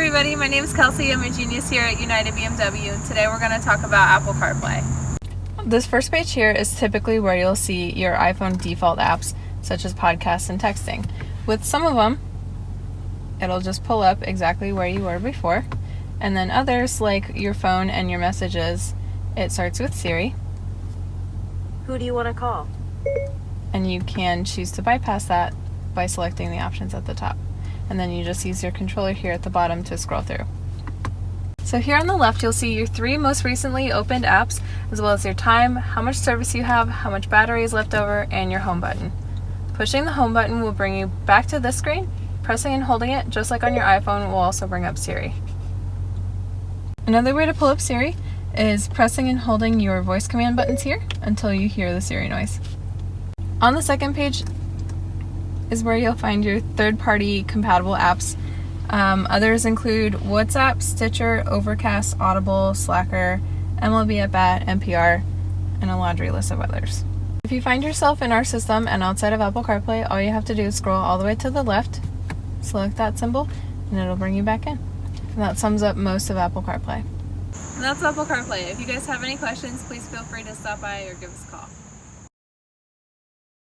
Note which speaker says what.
Speaker 1: everybody, my name is Kelsey. I'm a genius here at United BMW, and today we're going to talk about Apple CarPlay. This first page here is typically where you'll see your iPhone default apps, such as podcasts and texting. With some of them, it'll just pull up exactly where you were before, and then others, like your phone and your messages, it starts with Siri.
Speaker 2: Who do you want to call?
Speaker 1: And you can choose to bypass that by selecting the options at the top. And then you just use your controller here at the bottom to scroll through. So here on the left, you'll see your 3 most recently opened apps, as well as your time, how much service you have, how much battery is left over, and your home button. Pushing the home button will bring you back to this screen. Pressing and holding it, just like on your iPhone, will also bring up Siri. Another way to pull up Siri is pressing and holding your voice command buttons here until you hear the Siri noise. On the second page is where you'll find your third-party compatible apps. Others include WhatsApp, Stitcher, Overcast, Audible, Slacker, MLB at Bat, NPR, and a laundry list of others. If you find yourself in our system and outside of Apple CarPlay, all you have to do is scroll all the way to the left, select that symbol, and it'll bring you back in. And that sums up most of Apple CarPlay. And that's Apple CarPlay. If you guys have any questions, please feel free to stop by or give us a call.